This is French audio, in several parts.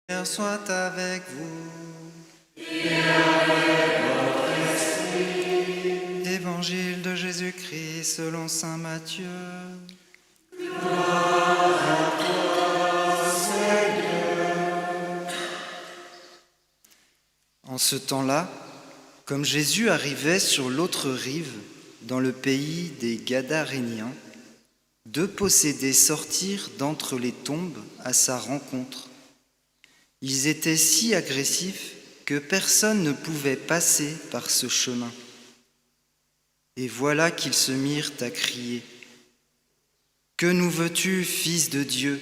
Seigneur soit avec vous. Et avec votre esprit. Évangile de Jésus-Christ selon saint Matthieu. Gloire à toi, Seigneur. En ce temps-là, comme Jésus arrivait sur l'autre rive, dans le pays des Gadaréniens, 2 possédés sortirent d'entre les tombes à sa rencontre. Ils étaient si agressifs que personne ne pouvait passer par ce chemin. Et voilà qu'ils se mirent à crier : « Que nous veux-tu, Fils de Dieu ?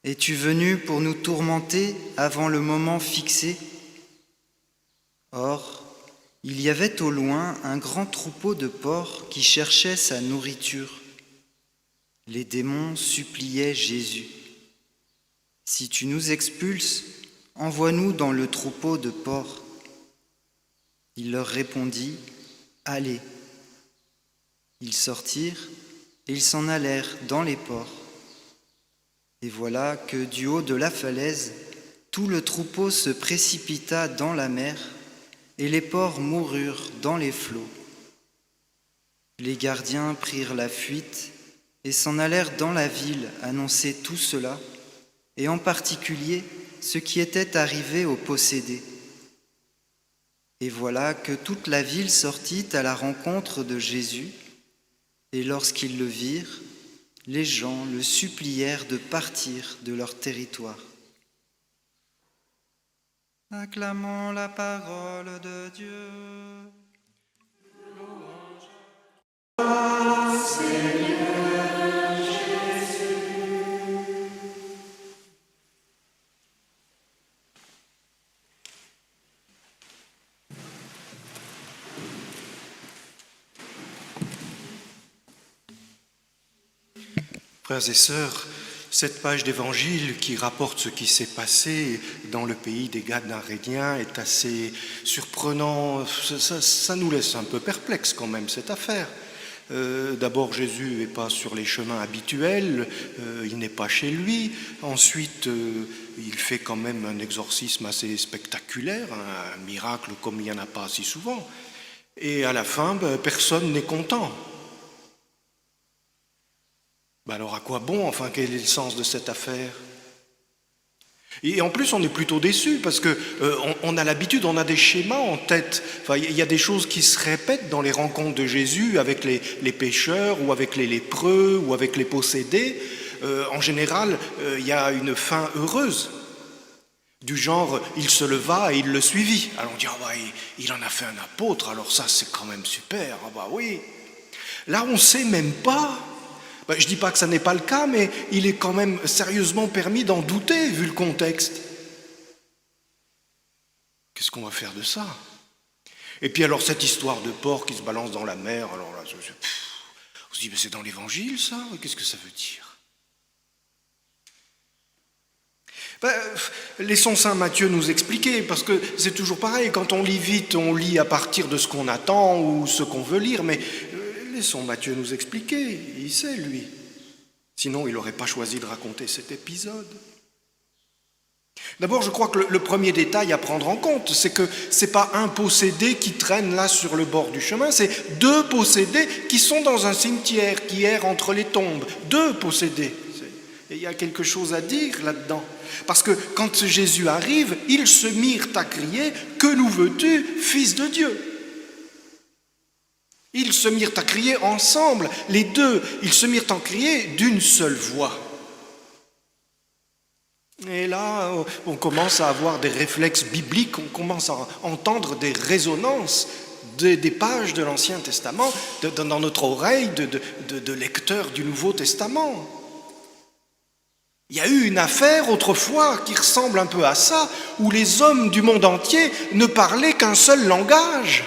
Es-tu venu pour nous tourmenter avant le moment fixé ? » Or, il y avait au loin un grand troupeau de porcs qui cherchait sa nourriture. Les démons suppliaient Jésus : « Si tu nous expulses, envoie-nous dans le troupeau de porcs. » Il leur répondit : « Allez. » Ils sortirent et ils s'en allèrent dans les porcs. Et voilà que du haut de la falaise, tout le troupeau se précipita dans la mer, et les porcs moururent dans les flots. Les gardiens prirent la fuite et s'en allèrent dans la ville annoncer tout cela, et en particulier ce qui était arrivé aux possédés. Et voilà que toute la ville sortit à la rencontre de Jésus, et lorsqu'ils le virent, les gens le supplièrent de partir de leur territoire. Acclamons la parole de Dieu. Seigneur Jésus. Frères et sœurs, cette page d'évangile qui rapporte ce qui s'est passé dans le pays des Gadaréniens est assez surprenant. Ça nous laisse un peu perplexes quand même, cette affaire. D'abord, Jésus n'est pas sur les chemins habituels, il n'est pas chez lui. Ensuite, il fait quand même un exorcisme assez spectaculaire, un miracle comme il n'y en a pas si souvent. Et à la fin, personne n'est content. Alors à quoi bon, enfin, quel est le sens de cette affaire ? Et en plus, on est plutôt déçus parce que on a l'habitude, on a des schémas en tête. Enfin, il y a des choses qui se répètent dans les rencontres de Jésus avec les pécheurs ou avec les lépreux ou avec les possédés. En général, il y a une fin heureuse. Du genre, il se leva et il le suivit. Alors on dit, il en a fait un apôtre, alors ça c'est quand même super, oui. Là, on ne sait même pas. Je ne dis pas que ça n'est pas le cas, mais il est quand même sérieusement permis d'en douter, vu le contexte. Qu'est-ce qu'on va faire de ça ? Et puis alors, cette histoire de porc qui se balance dans la mer, alors là, on se dit, mais c'est dans l'Évangile, ça ? Qu'est-ce que ça veut dire ? Laissons saint Matthieu nous expliquer, parce que c'est toujours pareil, quand on lit vite, on lit à partir de ce qu'on attend ou ce qu'on veut lire, mais laissons Matthieu nous expliquer, il sait lui. Sinon, il n'aurait pas choisi de raconter cet épisode. D'abord, je crois que le premier détail à prendre en compte, c'est que ce n'est pas un possédé qui traîne là sur le bord du chemin, c'est 2 possédés qui sont dans un cimetière, qui errent entre les tombes. 2 possédés. Et il y a quelque chose à dire là-dedans. Parce que quand Jésus arrive, ils se mirent à crier « Que nous veux-tu, Fils de Dieu ?» Ils se mirent à crier ensemble, les 2, ils se mirent à crier d'une seule voix. Et là, on commence à avoir des réflexes bibliques, on commence à entendre des résonances des pages de l'Ancien Testament dans notre oreille de lecteurs du Nouveau Testament. Il y a eu une affaire autrefois qui ressemble un peu à ça, où les hommes du monde entier ne parlaient qu'un seul langage.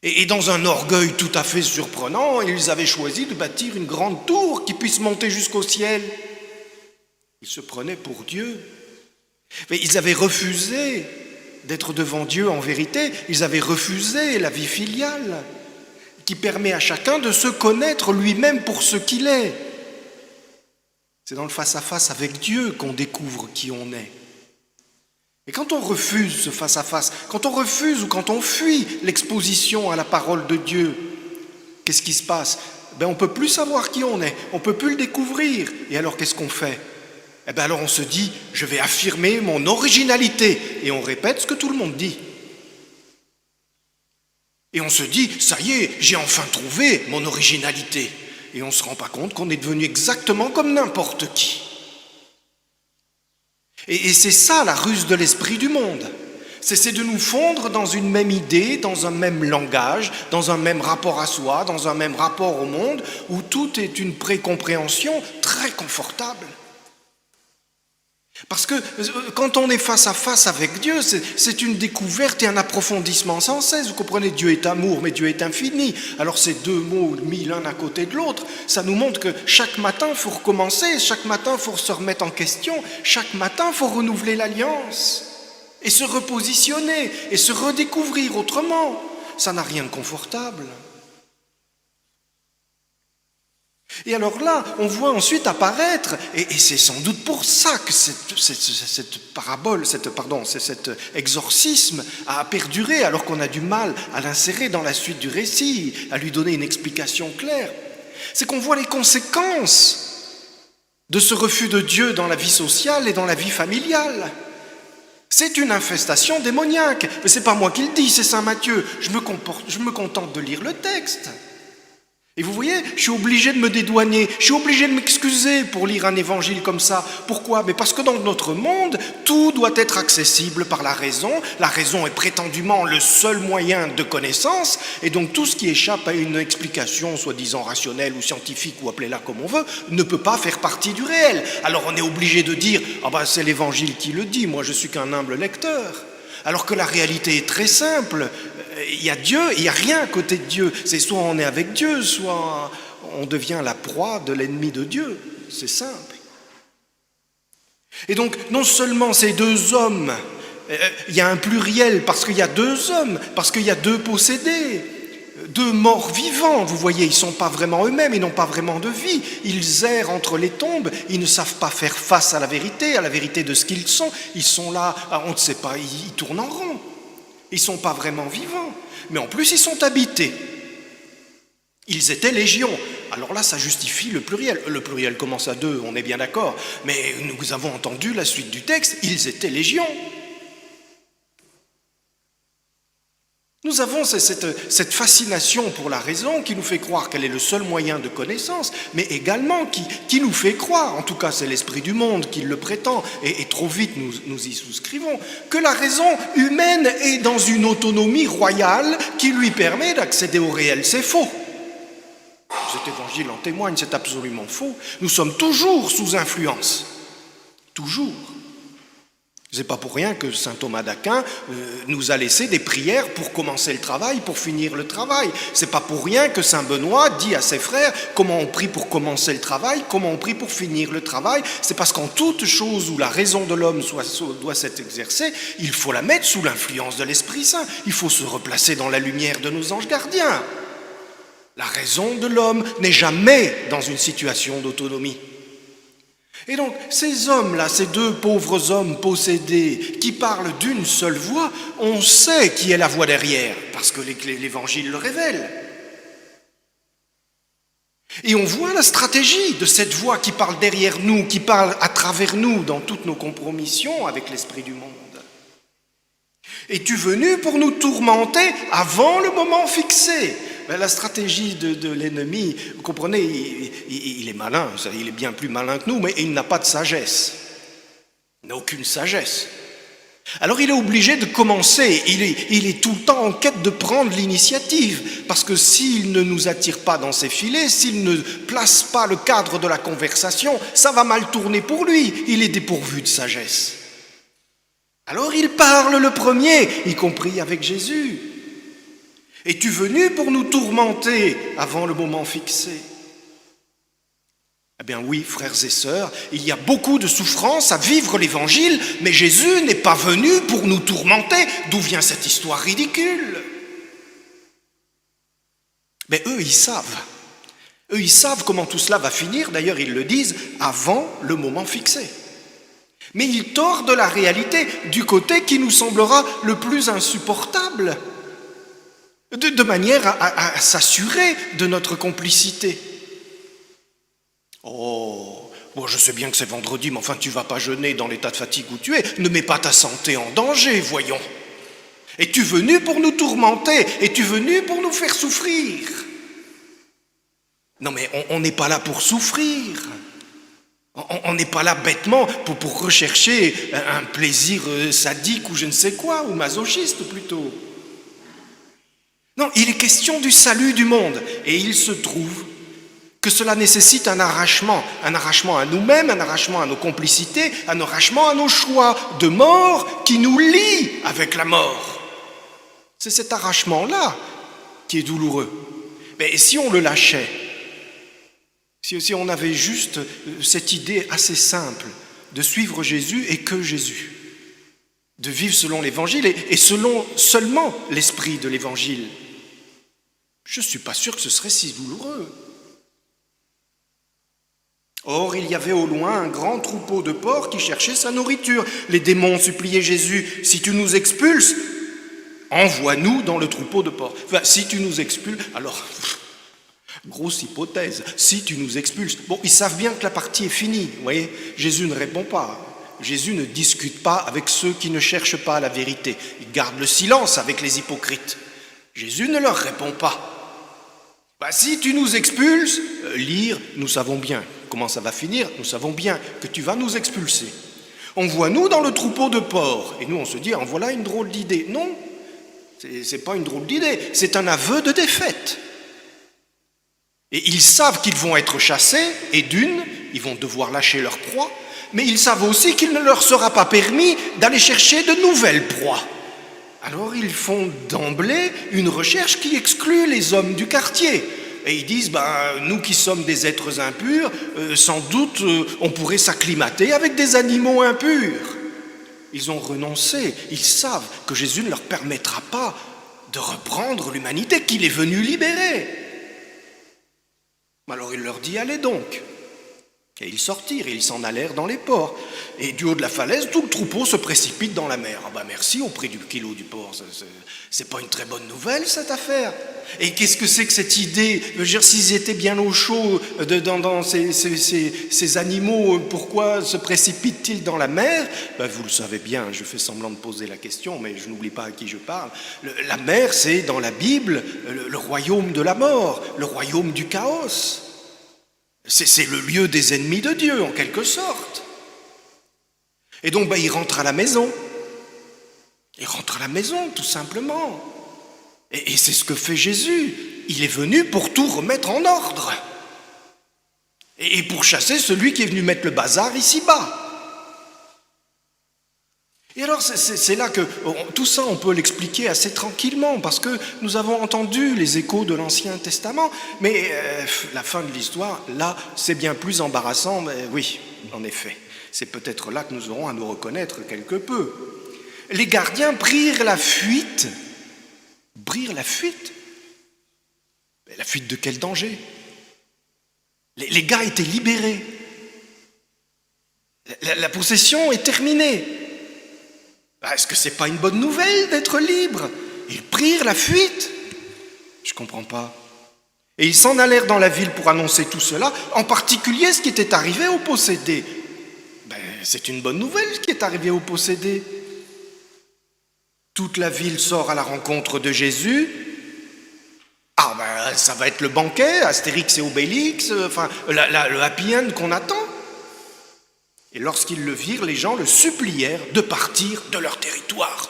Et dans un orgueil tout à fait surprenant, ils avaient choisi de bâtir une grande tour qui puisse monter jusqu'au ciel. Ils se prenaient pour Dieu. Mais ils avaient refusé d'être devant Dieu en vérité. Ils avaient refusé la vie filiale qui permet à chacun de se connaître lui-même pour ce qu'il est. C'est dans le face-à-face avec Dieu qu'on découvre qui on est. Et quand on refuse ce face-à-face, quand on refuse ou quand on fuit l'exposition à la parole de Dieu, qu'est-ce qui se passe ? On ne peut plus savoir qui on est, on ne peut plus le découvrir. Et alors qu'est-ce qu'on fait ? Alors on se dit, je vais affirmer mon originalité. Et on répète ce que tout le monde dit. Et on se dit, ça y est, j'ai enfin trouvé mon originalité. Et on ne se rend pas compte qu'on est devenu exactement comme n'importe qui. Et c'est ça la ruse de l'esprit du monde. C'est de nous fondre dans une même idée, dans un même langage, dans un même rapport à soi, dans un même rapport au monde, où tout est une précompréhension très confortable. Parce que quand on est face à face avec Dieu, c'est une découverte et un approfondissement sans cesse. Vous comprenez, Dieu est amour, mais Dieu est infini. Alors ces deux mots mis l'un à côté de l'autre, ça nous montre que chaque matin, il faut recommencer, chaque matin, il faut se remettre en question, chaque matin, il faut renouveler l'alliance et se repositionner et se redécouvrir autrement. Ça n'a rien de confortable. Et alors là, on voit ensuite apparaître, et c'est sans doute pour ça que cette parabole, cet exorcisme a perduré, alors qu'on a du mal à l'insérer dans la suite du récit, à lui donner une explication claire. C'est qu'on voit les conséquences de ce refus de Dieu dans la vie sociale et dans la vie familiale. C'est une infestation démoniaque. Mais ce n'est pas moi qui le dis, c'est saint Matthieu. Je me contente de lire le texte. Et vous voyez, je suis obligé de me dédouaner, je suis obligé de m'excuser pour lire un évangile comme ça. Pourquoi ? Mais parce que dans notre monde, tout doit être accessible par la raison. La raison est prétendument le seul moyen de connaissance, et donc tout ce qui échappe à une explication, soi-disant rationnelle ou scientifique, ou appelez-la comme on veut, ne peut pas faire partie du réel. Alors on est obligé de dire « Ah ben c'est l'évangile qui le dit, moi je suis qu'un humble lecteur ». Alors que la réalité est très simple, il y a Dieu, il n'y a rien à côté de Dieu. C'est soit on est avec Dieu, soit on devient la proie de l'ennemi de Dieu. C'est simple. Et donc, non seulement ces deux hommes, il y a un pluriel parce qu'il y a deux hommes, parce qu'il y a deux possédés, deux morts vivants, vous voyez, ils ne sont pas vraiment eux-mêmes, ils n'ont pas vraiment de vie, ils errent entre les tombes, ils ne savent pas faire face à la vérité de ce qu'ils sont là, on ne sait pas, ils tournent en rond, ils ne sont pas vraiment vivants, mais en plus ils sont habités. Ils étaient légion. Alors là, ça justifie le pluriel. Le pluriel commence à deux, on est bien d'accord, mais nous avons entendu la suite du texte, ils étaient légion. Nous avons cette fascination pour la raison qui nous fait croire qu'elle est le seul moyen de connaissance, mais également qui nous fait croire, en tout cas c'est l'esprit du monde qui le prétend, et trop vite nous y souscrivons, que la raison humaine est dans une autonomie royale qui lui permet d'accéder au réel. C'est faux. Cet évangile en témoigne, c'est absolument faux. Nous sommes toujours sous influence. Toujours. C'est pas pour rien que saint Thomas d'Aquin nous a laissé des prières pour commencer le travail, pour finir le travail. C'est pas pour rien que saint Benoît dit à ses frères comment on prie pour commencer le travail, comment on prie pour finir le travail. C'est parce qu'en toute chose où la raison de l'homme doit s'être exercée, il faut la mettre sous l'influence de l'Esprit Saint. Il faut se replacer dans la lumière de nos anges gardiens. La raison de l'homme n'est jamais dans une situation d'autonomie. Et donc, ces hommes-là, ces deux pauvres hommes possédés qui parlent d'une seule voix, on sait qui est la voix derrière, parce que l'Évangile le révèle. Et on voit la stratégie de cette voix qui parle derrière nous, qui parle à travers nous dans toutes nos compromissions avec l'esprit du monde. Es-tu venu pour nous tourmenter avant le moment fixé ? La stratégie de l'ennemi, vous comprenez, il est malin, il est bien plus malin que nous, mais il n'a pas de sagesse. Il n'a aucune sagesse. Alors il est obligé de commencer, il est tout le temps en quête de prendre l'initiative, parce que s'il ne nous attire pas dans ses filets, s'il ne place pas le cadre de la conversation, ça va mal tourner pour lui, il est dépourvu de sagesse. Alors il parle le premier, y compris avec Jésus. Es-tu venu pour nous tourmenter avant le moment fixé ? Eh bien oui, frères et sœurs, il y a beaucoup de souffrances à vivre l'Évangile, mais Jésus n'est pas venu pour nous tourmenter. D'où vient cette histoire ridicule ? Mais eux, ils savent. Eux, ils savent comment tout cela va finir, d'ailleurs ils le disent avant le moment fixé. Mais ils tordent la réalité du côté qui nous semblera le plus insupportable, de manière à s'assurer de notre complicité. Oh, bon, je sais bien que c'est vendredi, mais enfin tu vas pas jeûner dans l'état de fatigue où tu es. Ne mets pas ta santé en danger, voyons. Es-tu venu pour nous tourmenter? Es-tu venu pour nous faire souffrir? Non mais on n'est pas là pour souffrir. On n'est pas là bêtement pour rechercher un plaisir sadique ou je ne sais quoi, ou masochiste plutôt. Non, il est question du salut du monde. Et il se trouve que cela nécessite un arrachement à nous-mêmes, un arrachement à nos complicités, un arrachement à nos choix de mort qui nous lie avec la mort. C'est cet arrachement-là qui est douloureux. Mais si on le lâchait, si on avait juste cette idée assez simple de suivre Jésus et que Jésus, de vivre selon l'Évangile et selon seulement l'esprit de l'Évangile, je ne suis pas sûr que ce serait si douloureux. Or, il y avait au loin un grand troupeau de porcs qui cherchait sa nourriture. Les démons suppliaient Jésus, « Si tu nous expulses, envoie-nous dans le troupeau de porcs. » Enfin, si tu nous expulses, alors, grosse hypothèse, si tu nous expulses. Bon, ils savent bien que la partie est finie, vous voyez. Jésus ne répond pas. Jésus ne discute pas avec ceux qui ne cherchent pas la vérité. Il garde le silence avec les hypocrites. Jésus ne leur répond pas. Si tu nous expulses, lire, nous savons bien. Comment ça va finir? Nous savons bien que tu vas nous expulser. Envoie-nous dans le troupeau de porcs. Et nous, on se dit, en voilà une drôle d'idée. Non, c'est pas une drôle d'idée, c'est un aveu de défaite. Et ils savent qu'ils vont être chassés, et ils vont devoir lâcher leur proie, mais ils savent aussi qu'il ne leur sera pas permis d'aller chercher de nouvelles proies. Alors ils font d'emblée une recherche qui exclut les hommes du quartier. Et ils disent, nous qui sommes des êtres impurs, sans doute on pourrait s'acclimater avec des animaux impurs. Ils ont renoncé, ils savent que Jésus ne leur permettra pas de reprendre l'humanité qu'il est venu libérer. Alors il leur dit, allez donc. Et ils sortirent, et ils s'en allèrent dans les ports. Et du haut de la falaise, tout le troupeau se précipite dans la mer. Merci au prix du kilo du porc. C'est pas une très bonne nouvelle, cette affaire. Et qu'est-ce que c'est que cette idée? Je veux dire, s'ils étaient bien au chaud dans ces animaux, pourquoi se précipitent-ils dans la mer? Vous le savez bien, je fais semblant de poser la question, mais je n'oublie pas à qui je parle. La mer, c'est dans la Bible le royaume de la mort, le royaume du chaos. C'est le lieu des ennemis de Dieu, en quelque sorte. Et donc, il rentre à la maison. Il rentre à la maison, tout simplement. Et c'est ce que fait Jésus. Il est venu pour tout remettre en ordre. Et pour chasser celui qui est venu mettre le bazar ici-bas. Et alors, c'est là que tout ça, on peut l'expliquer assez tranquillement, parce que nous avons entendu les échos de l'Ancien Testament, mais la fin de l'histoire, là, c'est bien plus embarrassant, mais oui, en effet. C'est peut-être là que nous aurons à nous reconnaître quelque peu. Les gardiens prirent la fuite. Prirent la fuite? Mais la fuite de quel danger? Les gars étaient libérés. La possession est terminée. Est-ce que c'est pas une bonne nouvelle d'être libre? Ils prirent la fuite. Je comprends pas. Et ils s'en allèrent dans la ville pour annoncer tout cela, en particulier ce qui était arrivé aux possédés. C'est une bonne nouvelle ce qui est arrivé aux possédés. Toute la ville sort à la rencontre de Jésus. Ça va être le banquet, Astérix et Obélix, le happy end qu'on attend. Et lorsqu'ils le virent, les gens le supplièrent de partir de leur territoire.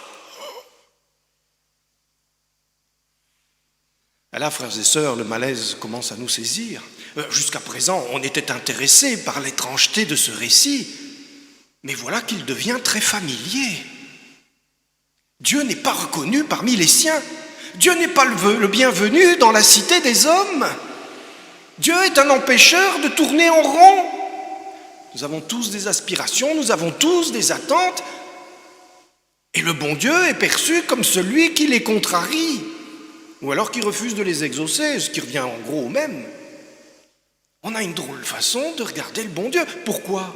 Là, frères et sœurs, le malaise commence à nous saisir. Jusqu'à présent, on était intéressés par l'étrangeté de ce récit, mais voilà qu'il devient très familier. Dieu n'est pas reconnu parmi les siens. Dieu n'est pas le bienvenu dans la cité des hommes. Dieu est un empêcheur de tourner en rond. Nous avons tous des aspirations, nous avons tous des attentes. Et le bon Dieu est perçu comme celui qui les contrarie, ou alors qui refuse de les exaucer, ce qui revient en gros au même. On a une drôle de façon de regarder le bon Dieu. Pourquoi ?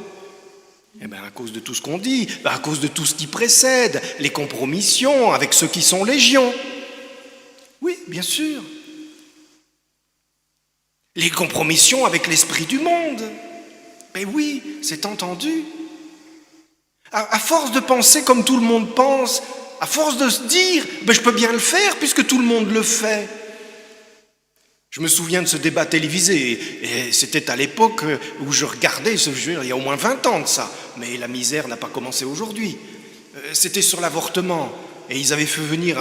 Eh bien, à cause de tout ce qu'on dit, à cause de tout ce qui précède, les compromissions avec ceux qui sont légion. Oui, bien sûr. Les compromissions avec l'esprit du monde. Mais oui, c'est entendu. À force de penser comme tout le monde pense, à force de se dire, je peux bien le faire puisque tout le monde le fait. Je me souviens de ce débat télévisé, et c'était à l'époque où je regardais ce jeu, il y a au moins 20 ans de ça, mais la misère n'a pas commencé aujourd'hui. C'était sur l'avortement, et ils avaient fait venir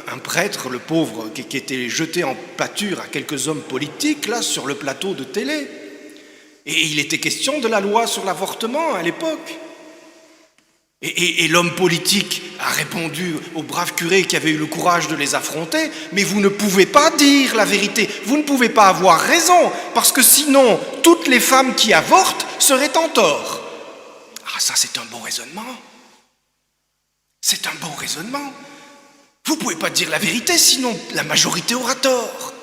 un prêtre, le pauvre, qui était jeté en pâture à quelques hommes politiques, là, sur le plateau de télé. Et il était question de la loi sur l'avortement à l'époque. Et l'homme politique a répondu au brave curé qui avait eu le courage de les affronter, mais vous ne pouvez pas dire la vérité, vous ne pouvez pas avoir raison, parce que sinon, toutes les femmes qui avortent seraient en tort. Ah, ça c'est un bon raisonnement. C'est un bon raisonnement. Vous ne pouvez pas dire la vérité, sinon la majorité aura tort.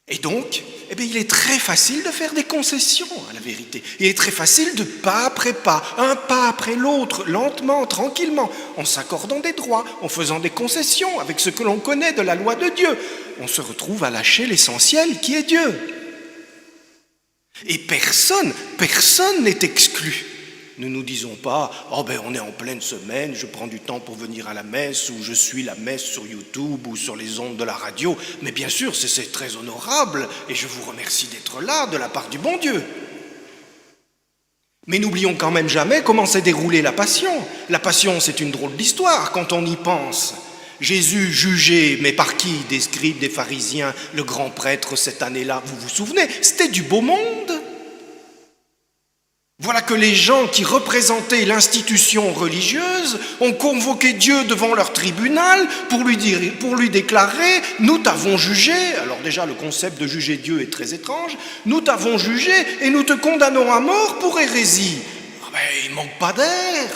Et donc, il est très facile de faire des concessions à la vérité. Il est très facile de pas après pas, un pas après l'autre, lentement, tranquillement, en s'accordant des droits, en faisant des concessions avec ce que l'on connaît de la loi de Dieu. On se retrouve à lâcher l'essentiel qui est Dieu. Et personne n'est exclu. Ne nous disons pas, on est en pleine semaine, je prends du temps pour venir à la messe, ou je suis la messe sur YouTube ou sur les ondes de la radio. Mais bien sûr, c'est très honorable, et je vous remercie d'être là de la part du bon Dieu. Mais n'oublions quand même jamais comment s'est déroulée la Passion. La Passion, c'est une drôle d'histoire quand on y pense. Jésus jugé, mais par qui ? Des scribes, des pharisiens, le grand prêtre cette année-là, vous vous souvenez ? C'était du beau monde. Voilà que les gens qui représentaient l'institution religieuse ont convoqué Dieu devant leur tribunal pour lui déclarer « Nous t'avons jugé », alors déjà le concept de juger Dieu est très étrange, « Nous t'avons jugé et nous te condamnons à mort pour hérésie ». Il ne manque pas d'air.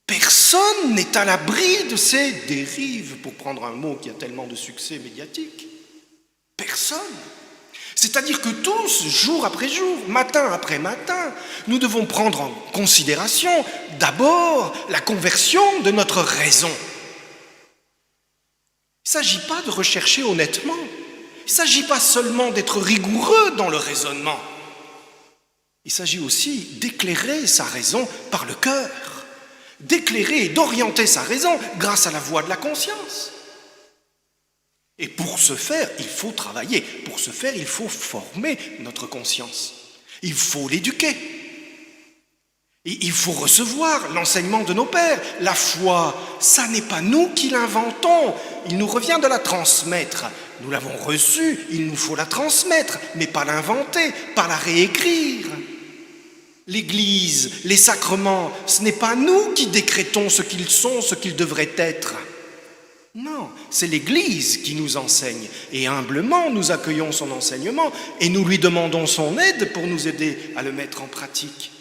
Personne n'est à l'abri de ces dérives, pour prendre un mot qui a tellement de succès médiatique. Personne. C'est-à-dire que tous, jour après jour, matin après matin, nous devons prendre en considération d'abord la conversion de notre raison. Il ne s'agit pas de rechercher honnêtement, il ne s'agit pas seulement d'être rigoureux dans le raisonnement, il s'agit aussi d'éclairer sa raison par le cœur, d'éclairer et d'orienter sa raison grâce à la voix de la conscience. Et pour ce faire, il faut travailler. Pour ce faire, il faut former notre conscience. Il faut l'éduquer. Et il faut recevoir l'enseignement de nos pères. La foi, ça n'est pas nous qui l'inventons. Il nous revient de la transmettre. Nous l'avons reçue, il nous faut la transmettre, mais pas l'inventer, pas la réécrire. L'Église, les sacrements, ce n'est pas nous qui décrétons ce qu'ils sont, ce qu'ils devraient être. Non, c'est l'Église qui nous enseigne, et humblement nous accueillons son enseignement, et nous lui demandons son aide pour nous aider à le mettre en pratique.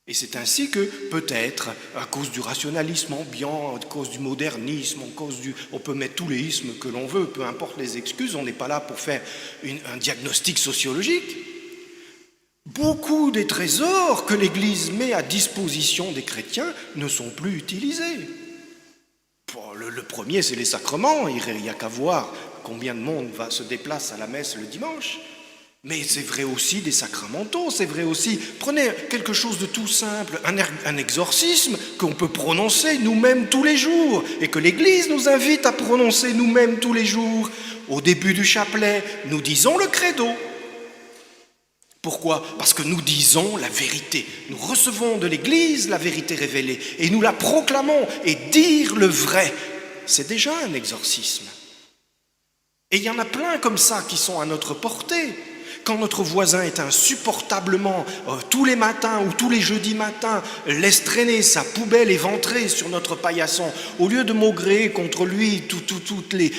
Et c'est ainsi que, peut-être, à cause du rationalisme ambiant, à cause du modernisme, on peut mettre tous les ismes que l'on veut, peu importe les excuses, on n'est pas là pour faire un diagnostic sociologique. Beaucoup des trésors que l'Église met à disposition des chrétiens ne sont plus utilisés. Le premier, c'est les sacrements. Il n'y a qu'à voir combien de monde se déplace à la messe le dimanche. Mais c'est vrai aussi des sacramentaux, c'est vrai aussi... Prenez quelque chose de tout simple, un exorcisme qu'on peut prononcer nous-mêmes tous les jours et que l'Église nous invite à prononcer nous-mêmes tous les jours. Au début du chapelet, nous disons le credo. Pourquoi ? Parce que nous disons la vérité. Nous recevons de l'Église la vérité révélée et nous la proclamons. Et dire le vrai, c'est déjà un exorcisme. Et il y en a plein comme ça qui sont à notre portée. Quand notre voisin est insupportablement, tous les matins ou tous les jeudis matins, laisse traîner sa poubelle éventrée sur notre paillasson, au lieu de maugréer contre lui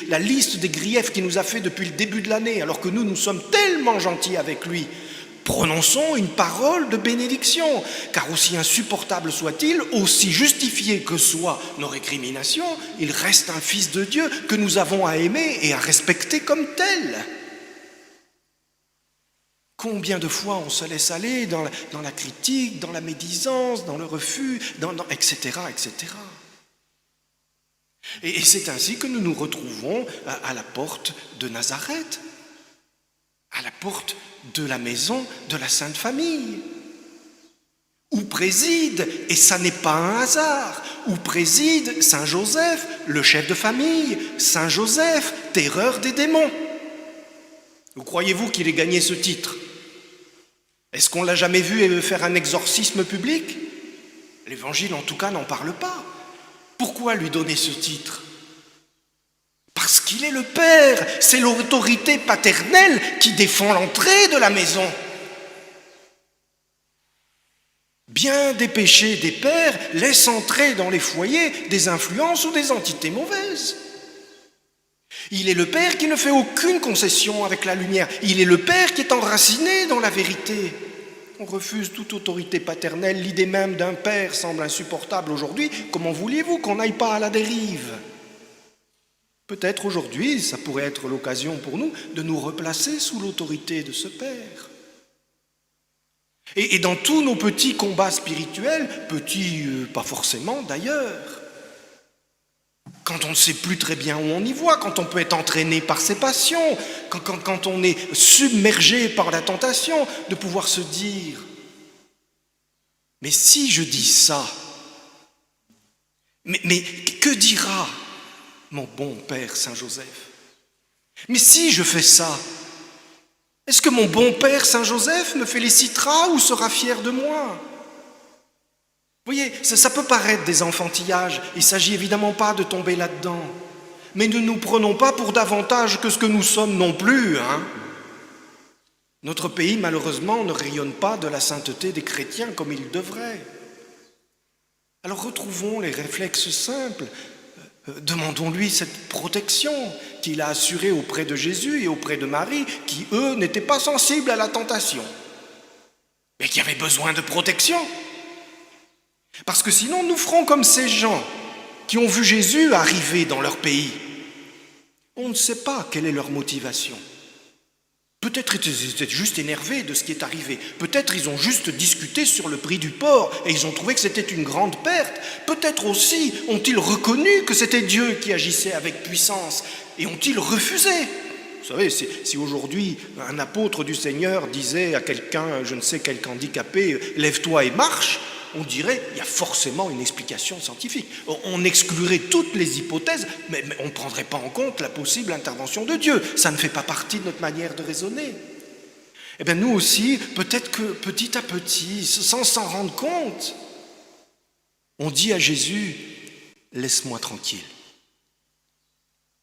la liste des griefs qu'il nous a fait depuis le début de l'année, alors que nous sommes tellement gentils avec lui, Prononçons une parole de bénédiction, car aussi insupportable soit-il, aussi justifié que soient nos récriminations, il reste un fils de Dieu que nous avons à aimer et à respecter comme tel. Combien de fois on se laisse aller dans la critique, dans la médisance, dans le refus, etc., etc. Et c'est ainsi que nous nous retrouvons à la porte de Nazareth, à la porte de la maison de la Sainte Famille, où préside, et ça n'est pas un hasard, où préside Saint Joseph, le chef de famille, Saint Joseph, terreur des démons. Où croyez-vous qu'il ait gagné ce titre ? Est-ce qu'on l'a jamais vu faire un exorcisme public ? L'Évangile, en tout cas, n'en parle pas. Pourquoi lui donner ce titre ? Parce qu'il est le Père, c'est l'autorité paternelle qui défend l'entrée de la maison. Bien des péchés des pères laissent entrer dans les foyers des influences ou des entités mauvaises. Il est le Père qui ne fait aucune concession avec la lumière. Il est le Père qui est enraciné dans la vérité. On refuse toute autorité paternelle. L'idée même d'un père semble insupportable aujourd'hui. Comment vouliez-vous qu'on n'aille pas à la dérive ? Peut-être aujourd'hui, ça pourrait être l'occasion pour nous de nous replacer sous l'autorité de ce Père. Et dans tous nos petits combats spirituels, petits pas forcément d'ailleurs, quand on ne sait plus très bien où on y voit, quand on peut être entraîné par ses passions, quand on est submergé par la tentation, de pouvoir se dire « Mais si je dis ça, mais que dira mon bon Père Saint Joseph ? Mais si je fais ça, est-ce que mon bon Père Saint Joseph me félicitera ou sera fier de moi ? » Vous voyez, ça peut paraître des enfantillages, il ne s'agit évidemment pas de tomber là-dedans. Mais ne nous prenons pas pour davantage que ce que nous sommes non plus. Notre pays, malheureusement, ne rayonne pas de la sainteté des chrétiens comme il devrait. Alors retrouvons les réflexes simples. Demandons-lui cette protection qu'il a assurée auprès de Jésus et auprès de Marie, qui, eux, n'étaient pas sensibles à la tentation, mais qui avaient besoin de protection. Parce que sinon, nous ferons comme ces gens qui ont vu Jésus arriver dans leur pays. On ne sait pas quelle est leur motivation. Peut-être ils étaient juste énervés de ce qui est arrivé. Peut-être ils ont juste discuté sur le prix du porc et ils ont trouvé que c'était une grande perte. Peut-être aussi ont-ils reconnu que c'était Dieu qui agissait avec puissance et ont-ils refusé ? Vous savez, si aujourd'hui un apôtre du Seigneur disait à quelqu'un, je ne sais quel handicapé, « Lève-toi et marche », on dirait qu'il y a forcément une explication scientifique. On exclurait toutes les hypothèses, mais on ne prendrait pas en compte la possible intervention de Dieu. Ça ne fait pas partie de notre manière de raisonner. Eh bien, nous aussi, peut-être que petit à petit, sans s'en rendre compte, on dit à Jésus, « Laisse-moi tranquille ».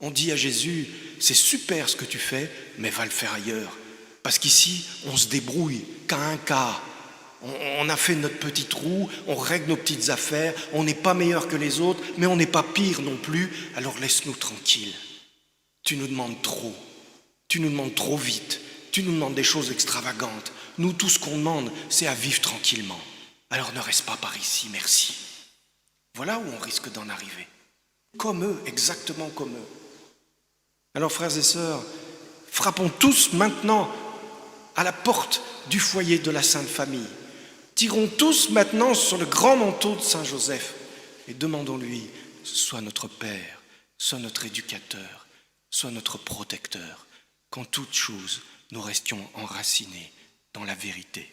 On dit à Jésus, « C'est super ce que tu fais, mais va le faire ailleurs. Parce qu'ici, on se débrouille, qu'à un cas. On a fait notre petit trou, on règle nos petites affaires, on n'est pas meilleur que les autres, mais on n'est pas pire non plus, alors laisse-nous tranquilles. Tu nous demandes trop vite, tu nous demandes des choses extravagantes. Nous, tout ce qu'on demande, c'est à vivre tranquillement. Alors ne reste pas par ici, merci. » Voilà où on risque d'en arriver. Comme eux, exactement comme eux. Alors frères et sœurs, frappons tous maintenant à la porte du foyer de la Sainte Famille. Tirons tous maintenant sur le grand manteau de Saint Joseph et demandons-lui, sois notre Père, sois notre éducateur, sois notre protecteur, qu'en toutes choses nous restions enracinés dans la vérité.